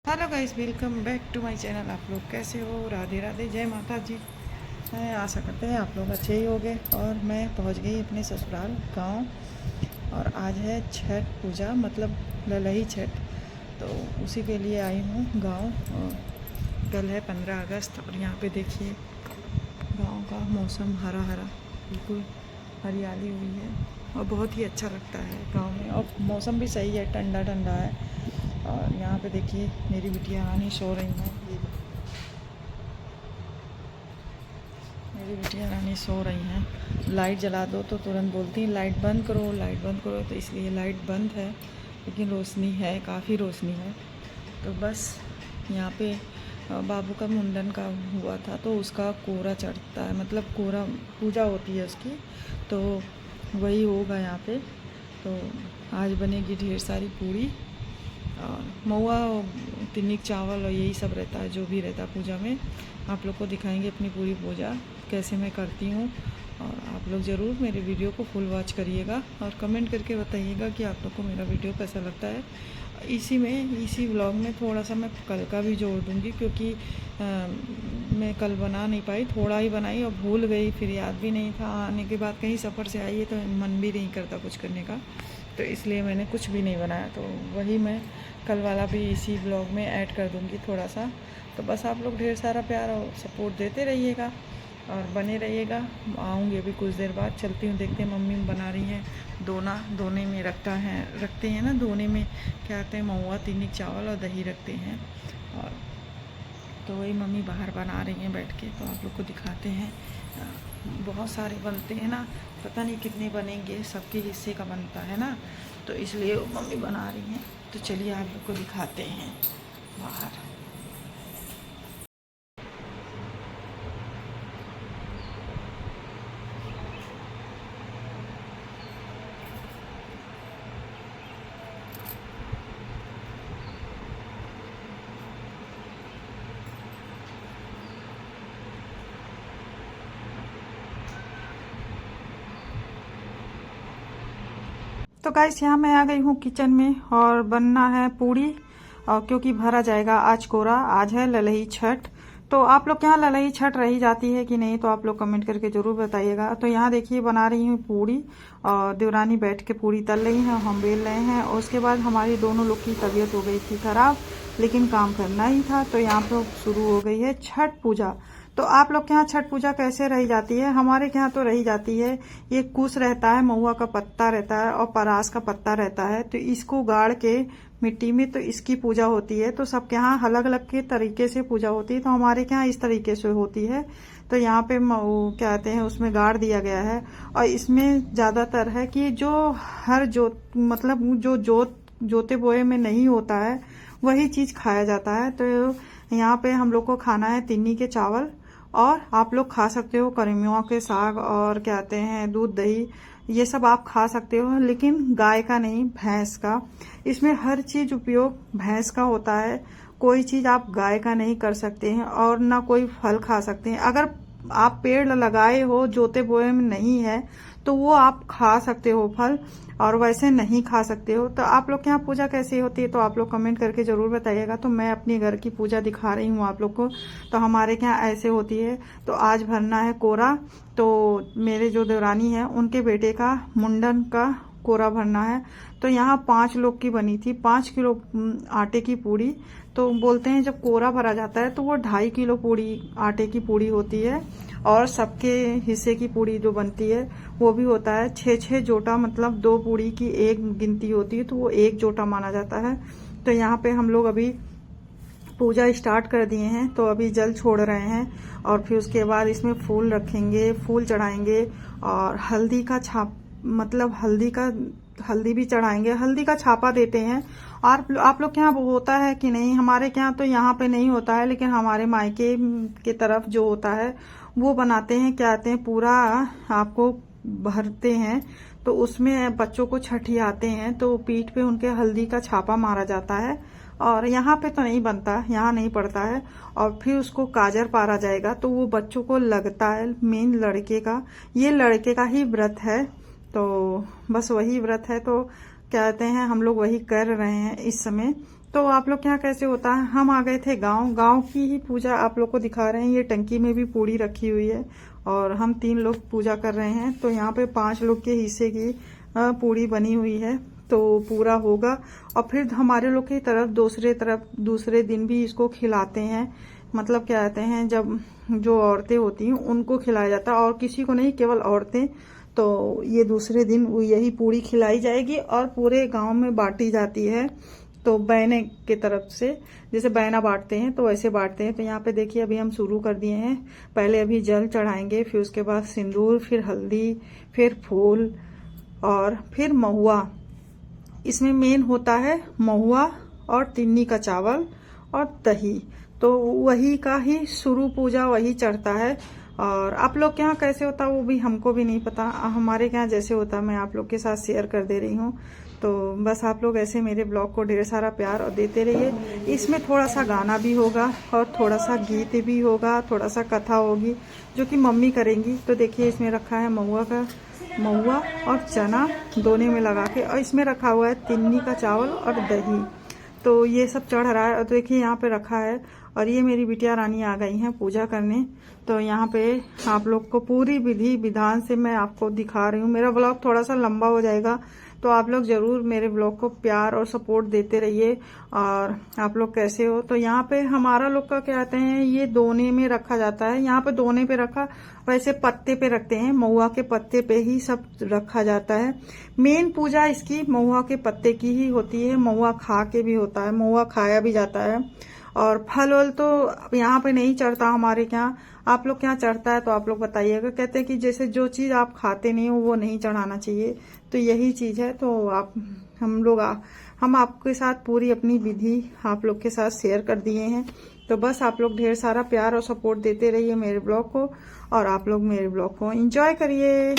Hello guys, welcome back to my channel. आप लोग कैसे हो? राधे राधे, जय माता जी। मैं आशा करते हैं आप लोग अच्छे ही होंगे। और मैं पहुंच गई अपने ससुराल गांव। और आज है छठ पूजा, मतलब ललही छठ। तो उसी के लिए आई हूँ गांव। और कल है 15 अगस्त। और यहाँ पे देखिए गांव का मौसम हरा हरा, बिल्कुल हरियाली हुई है। और बहुत ही अच्छा लगता है गांव में। और मौसम भी सही है, ठंडा ठंडा है। और यहाँ पे देखिए मेरी बिटिया रानी सो रही हैं। मेरी बिटिया रानी सो रही हैं। लाइट जला दो तो तुरंत बोलती हैं लाइट बंद करो, लाइट बंद करो। तो इसलिए लाइट बंद है, लेकिन रोशनी है, काफ़ी रोशनी है। तो बस यहाँ पे बाबू का मुंडन का हुआ था, तो उसका कोरा चढ़ता है, मतलब कोरा पूजा होती है उसकी। तो वही होगा यहाँ पे। तो आज बनेगी ढेर सारी पूरी और महुआ, तिन्नी चावल और यही सब रहता है, जो भी रहता है पूजा में। आप लोग को दिखाएंगे अपनी पूरी पूजा कैसे मैं करती हूँ। और आप लोग ज़रूर मेरे वीडियो को फुल वॉच करिएगा और कमेंट करके बताइएगा कि आप लोग को मेरा वीडियो कैसा लगता है। इसी व्लॉग में थोड़ा सा मैं कल का भी जोड़ दूँगी, क्योंकि मैं कल बना नहीं पाई, थोड़ा ही बनाई और भूल गई, फिर याद भी नहीं था। आने के बाद कहीं सफ़र से आई है तो मन भी नहीं करता कुछ करने का, तो इसलिए मैंने कुछ भी नहीं बनाया। तो वही मैं कल वाला भी इसी ब्लॉग में ऐड कर दूँगी थोड़ा सा। तो बस आप लोग ढेर सारा प्यार और सपोर्ट देते रहिएगा और बने रहिएगा। आऊँगी अभी कुछ देर बाद, चलती हूँ, देखते हैं मम्मी बना रही हैं दोने में रखते हैं ना, दोने में क्या कहते हैं, महुआ, तिन्नी चावल और दही रखते हैं। और तो वही मम्मी बाहर बना रही हैं बैठ के, तो आप लोग को दिखाते हैं। बहुत सारे बनते हैं ना, पता नहीं कितने बनेंगे, सबके हिस्से का बनता है ना, तो इसलिए वो मम्मी बना रही हैं। तो चलिए आप लोग को दिखाते हैं बाहर। तो गाइस, यहाँ मैं आ गई हूँ किचन में और बनना है पूड़ी। और क्योंकि भरा जाएगा आज कोरा, आज है ललही छठ। तो आप लोग के यहाँ ललही छठ रही जाती है कि नहीं, तो आप लोग कमेंट करके जरूर बताइएगा। तो यहाँ देखिए बना रही हूँ पूड़ी, और देवरानी बैठ के पूड़ी तल रही हैं, हम बेल रहे हैं। और उसके बाद हमारी दोनों लोग की तबीयत हो गई थी खराब, लेकिन काम करना ही था। तो यहाँ पे शुरू हो गई है छठ पूजा। तो आप लोग के यहाँ छठ पूजा कैसे रही जाती है? हमारे के यहाँ तो रही जाती है। ये कुश रहता है, महुआ का पत्ता रहता है और परास का पत्ता रहता है, तो इसको गाड़ के मिट्टी में, तो इसकी पूजा होती है। तो सबके यहाँ अलग अलग के तरीके से पूजा होती है, तो हमारे के यहाँ इस तरीके से होती है। तो यहाँ पे क्या कहते हैं, उसमें गाड़ दिया गया है। और इसमें ज्यादातर है कि जो हर जोत, मतलब जो जोते बोए में नहीं होता है, वही चीज खाया जाता है। तो यहाँ पे हम लोग को खाना है तिन्नी के चावल, और आप लोग खा सकते हो करेमियों के साग, और क्या कहते हैं दूध दही, ये सब आप खा सकते हो, लेकिन गाय का नहीं, भैंस का। इसमें हर चीज उपयोग भैंस का होता है। कोई चीज आप गाय का नहीं कर सकते हैं, और ना कोई फल खा सकते हैं। अगर आप पेड़ लगाए हो, जोते बोए में नहीं है, तो वो आप खा सकते हो फल, और वैसे नहीं खा सकते हो। तो आप लोग के यहाँ पूजा कैसी होती है, तो आप लोग कमेंट करके जरूर बताइएगा। तो मैं अपने घर की पूजा दिखा रही हूँ आप लोग को। तो हमारे यहाँ ऐसे होती है। तो आज भरना है कोरा। तो मेरे जो देवरानी है, उनके बेटे का मुंडन का कोरा भरना है। तो यहाँ 5 लोग की बनी थी, 5 किलो आटे की पूड़ी। तो बोलते हैं जब कोरा भरा जाता है तो वो 2.5 किलो पूड़ी, आटे की पूड़ी होती है। और सबके हिस्से की पूड़ी जो बनती है वो भी होता है 6-6 जोटा, मतलब 2 पूड़ी की एक गिनती होती है, तो वो 1 जोटा माना जाता है। तो यहाँ पे हम लोग अभी पूजा स्टार्ट कर दिए हैं, तो अभी जल छोड़ रहे हैं। और फिर उसके बाद इसमें फूल रखेंगे, फूल चढ़ाएंगे, और हल्दी का छाप, मतलब हल्दी भी चढ़ाएंगे, हल्दी का छापा देते हैं। और आप लोग के यहाँ वो होता है कि नहीं? हमारे के यहाँ तो यहाँ पे नहीं होता है, लेकिन हमारे मायके के तरफ जो होता है वो बनाते हैं। क्या कहते हैं, पूरा आपको भरते हैं, तो उसमें बच्चों को छठियाते हैं, तो पीठ पे उनके हल्दी का छापा मारा जाता है। और यहाँ पे तो नहीं बनता, यहाँ नहीं पड़ता है। और फिर उसको काजर पारा जाएगा, तो वो बच्चों को लगता है, मेन लड़के का, ये लड़के का ही व्रत है। तो बस वही व्रत है, तो क्या कहते हैं, हम लोग वही कर रहे हैं इस समय। तो आप लोग के यहाँ कैसे होता है, हम आ गए थे गांव। गांव की ही पूजा आप लोग को दिखा रहे हैं। ये टंकी में भी पूड़ी रखी हुई है और हम 3 लोग पूजा कर रहे हैं। तो यहाँ पे 5 लोग के हिस्से की पूड़ी बनी हुई है, तो पूरा होगा। और फिर हमारे लोग की तरफ दूसरे दिन भी इसको खिलाते हैं। मतलब क्या कहते हैं, जब जो औरतें होती हैं उनको खिलाया जाता है, और किसी को नहीं, केवल औरतें। तो ये दूसरे दिन यही पूड़ी खिलाई जाएगी और पूरे गांव में बांटी जाती है। तो बहने के तरफ से जैसे बहना बांटते हैं तो वैसे बांटते हैं। तो यहाँ पे देखिए अभी हम शुरू कर दिए हैं। पहले अभी जल चढ़ाएंगे, फिर उसके बाद सिंदूर, फिर हल्दी, फिर फूल और फिर महुआ। इसमें मेन होता है महुआ और तिन्नी का चावल और दही। तो वही का ही शुरू पूजा वही चढ़ता है। और आप लोग के यहाँ कैसे होता है वो भी हमको भी नहीं पता। हमारे यहाँ जैसे होता है मैं आप लोग के साथ शेयर कर दे रही हूँ। तो बस आप लोग ऐसे मेरे ब्लॉग को ढेर सारा प्यार और देते रहिए। इसमें थोड़ा सा गाना भी होगा और थोड़ा सा गीत भी होगा, थोड़ा सा कथा होगी जो कि मम्मी करेंगी। तो देखिए इसमें रखा है महुआ और चना दोनों में लगा के, और इसमें रखा हुआ है तिन्नी का चावल और दही। तो ये सब चढ़ रहा है और देखिए यहाँ पे रखा है। और ये मेरी बिटिया रानी आ गई हैं पूजा करने। तो यहाँ पे आप लोग को पूरी विधि विधान से मैं आपको दिखा रही हूँ। मेरा ब्लॉग थोड़ा सा लंबा हो जाएगा, तो आप लोग जरूर मेरे ब्लॉग को प्यार और सपोर्ट देते रहिए। और आप लोग कैसे हो, तो यहाँ पे हमारा लोग का क्या कहते हैं, ये दोने में रखा जाता है। यहाँ पे दोने पे रखा, वैसे पत्ते पे रखते हैं, महुआ के पत्ते पे ही सब रखा जाता है। मेन पूजा इसकी महुआ के पत्ते की ही होती है। महुआ खा के भी होता है, महुआ खाया भी जाता है। और फल वल तो यहाँ पे नहीं चढ़ता हमारे यहाँ। आप लोग के यहाँ चढ़ता है तो आप लोग बताइएगा। कहते हैं कि जैसे जो चीज आप खाते नहीं हो वो नहीं चढ़ाना चाहिए, तो यही चीज है। तो हम आपके साथ पूरी अपनी विधि आप लोग के साथ शेयर कर दिए हैं। तो बस आप लोग ढेर सारा प्यार और सपोर्ट देते रहिए मेरे ब्लॉग को, और आप लोग मेरे ब्लॉग को एंजॉय करिए।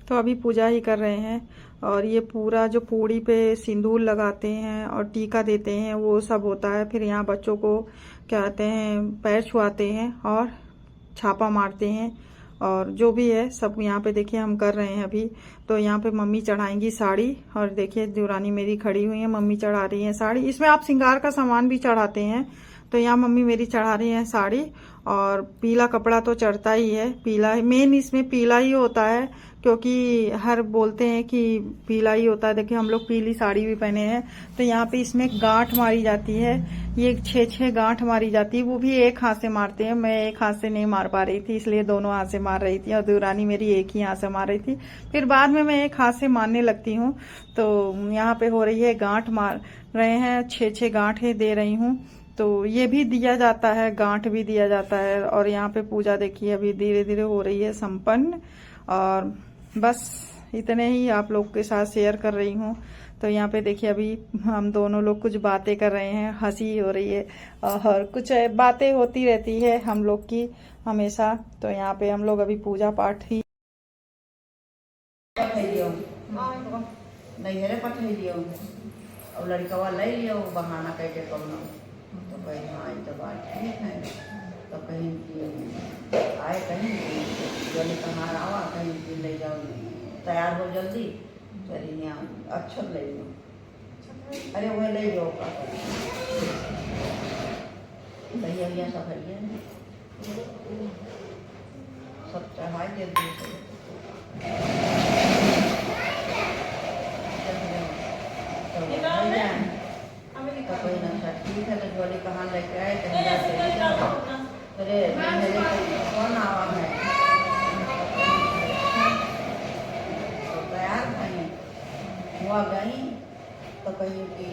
तो अभी पूजा ही कर रहे हैं। और ये पूरा जो पूड़ी पे सिंदूर लगाते हैं और टीका देते हैं वो सब होता है। फिर यहाँ बच्चों को क्या कहते हैं, पैर छुआते हैं और छापा मारते हैं। और जो भी है सब यहाँ पे देखिए हम कर रहे हैं अभी। तो यहाँ पे मम्मी चढ़ाएंगी साड़ी, और देखिए देवरानी मेरी खड़ी हुई है, मम्मी चढ़ा रही है साड़ी। इसमें आप श्रृंगार का सामान भी चढ़ाते हैं, तो यहाँ मम्मी मेरी चढ़ा रही है साड़ी। और पीला कपड़ा तो चढ़ता ही है, पीला मेन इसमें पीला ही होता है, क्योंकि हर बोलते हैं कि पीला ही होता है। देखिए हम लोग पीली साड़ी भी पहने हैं। तो यहाँ पे इसमें गांठ मारी जाती है, ये 6 गांठ मारी जाती है, वो भी एक हाथ से मारते हैं। मैं एक हाथ से नहीं मार पा रही थी, इसलिए दोनों हाथ से मार रही थी, और देवरानी मेरी एक ही हाथ से मार रही थी। फिर बाद में मैं एक हाथ से मारने लगती हूँ। तो यहाँ पे हो रही है गांठ मार रहे हैं, 6 गांठ दे रही हूँ। तो ये भी दिया जाता है, गांठ भी दिया जाता है। और यहाँ पे पूजा देखिए अभी धीरे धीरे हो रही है संपन्न। और बस इतने ही आप लोग के साथ शेयर कर रही हूँ। तो यहाँ पे देखिए अभी हम दोनों लोग कुछ बातें कर रहे हैं, हंसी हो रही है और कुछ बातें होती रहती है हम लोग की हमेशा। तो यहाँ पे हम लोग अभी पूजा पाठ ही अब लड़कवा ले लियो बहाना कह के कौन तो कहीं हाँ तो बात ठीक है। तो कहीं आए कहीं जल्दी कहाँ आवा कहीं कि ले जाओ तैयार हो जल्दी चलिए यहाँ अच्छा ले लो। अरे वह ले जाओ का भैया सब है सब चढ़ाए जल्दी कोई ना ठीक है। तो जोड़ी कहाँ लेके आए कहीं अरे मेरे कौन आवा है तो तैयार कहीं हुआ गई तो कहीं कि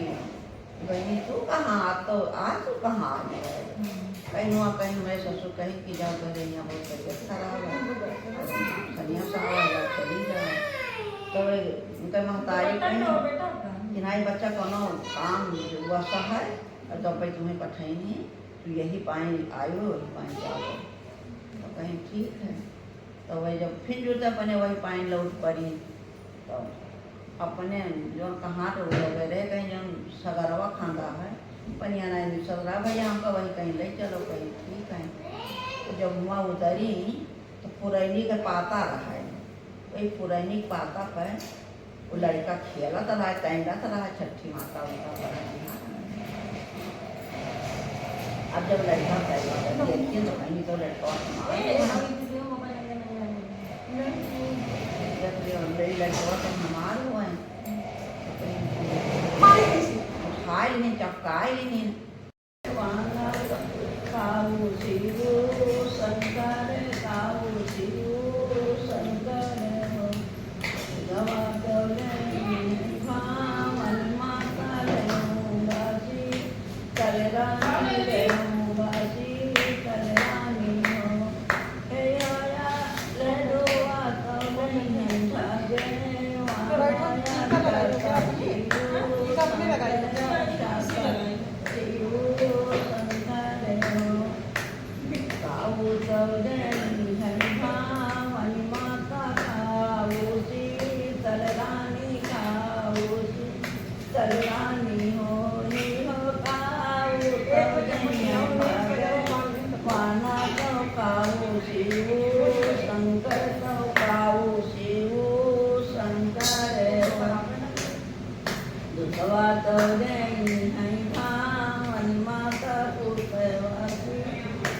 बहनी तू कहाँ तो आज तू कहाँ आ गया कहीं हुआ कहीं मेरे ससुर कहीं कि जाओ करे यहाँ बहुत तबियत खराब है सनिया साहब चली जाए तो उनका महतारी कहीं कि नहीं बच्चा कोनो काम वैसा है और तो भाई तुम्हें पठाई नहीं तो यही पानी आयो वही पानी जाओ। तो कहीं ठीक है। तो वही जब फिर जुड़ता अपने वही पानी लौट पड़ी तो अपने जो कहाँ तो लगे रहे कहीं जो सगरवा खांदा है पनिया नहीं सगरा भैया हमका वही कहीं ले चलो कहीं ठीक है। तो जब हुआ उतरी तो पुरैनी का पाता रहा है, वही पुरैनी के पाता पर वो लड़का खेला तो रहा तैंडा तो रहा छठी माता उनका बड़ा। अब जब लड़का देखिए तो कहीं तो लड़का लड़का तो हमार हुआ है खाए नहीं चपकाए नहीं काऊ शिव शंकर काऊ शिव शंकर गवा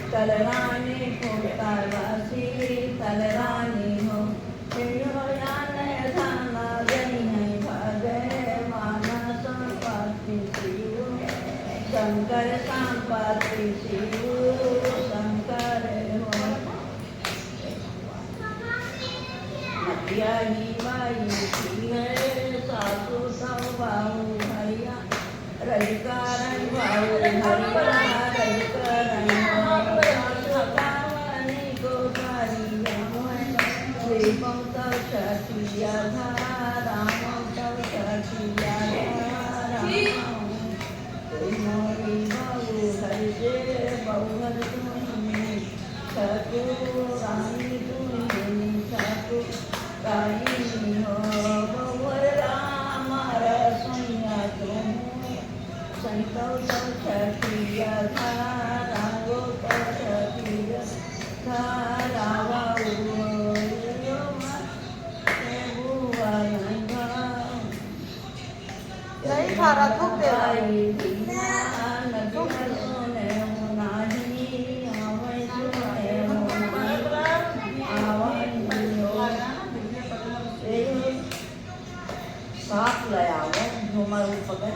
तलरानी पुकारवासी तलरानी हो थाना गई है भागे माना संपाति शिव शंकर संपाति शिव शंकर हो मतिया ही बाई है सासू सब बाहू भैया रजकारण बाहू हरिया रजकारण छठिया राम छठिया मोरी बहु हर से बहुहर तुम्हें छठु रानी तुम्हें छठु रानी हो बहुहर राम रसोइया तुम संतो छठिया रावो छठिया रावा मारा थूक दे आई बिना नदियालोने नाही आवै सुने आवाज़ साफ ले आओ झूमर पकड़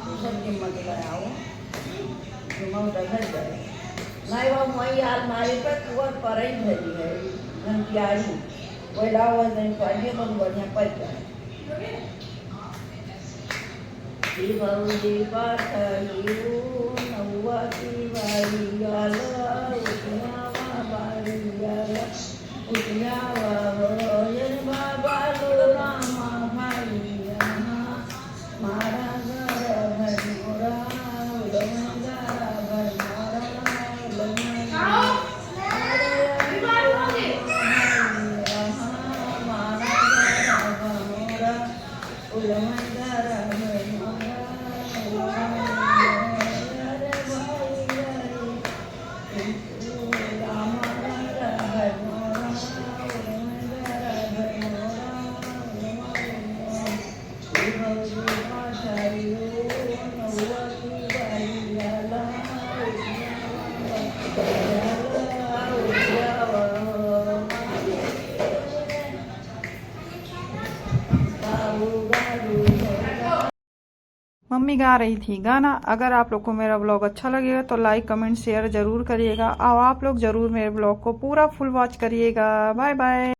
दूसर कीमत ले आओ झूमर डगर जाए नहीं वो वही अलमारी पे कुआं पर ही धरी है घंटियारी वो लाओ दिन पानी बहुत बढ़िया पड़ जाए दीपावली पाठलियो नौवा की बारी आला उठियावा बारी आला उठियावा होयन बाबा लो रामा भाईया मारा घर भरमोरा उलमंगारा भरमोरा उलमंगारा मम्मी गा रही थी गाना। अगर आप लोग को मेरा ब्लॉग अच्छा लगेगा तो लाइक कमेंट शेयर जरूर करिएगा और आप लोग जरूर मेरे ब्लॉग को पूरा फुल वॉच करिएगा। Bye bye.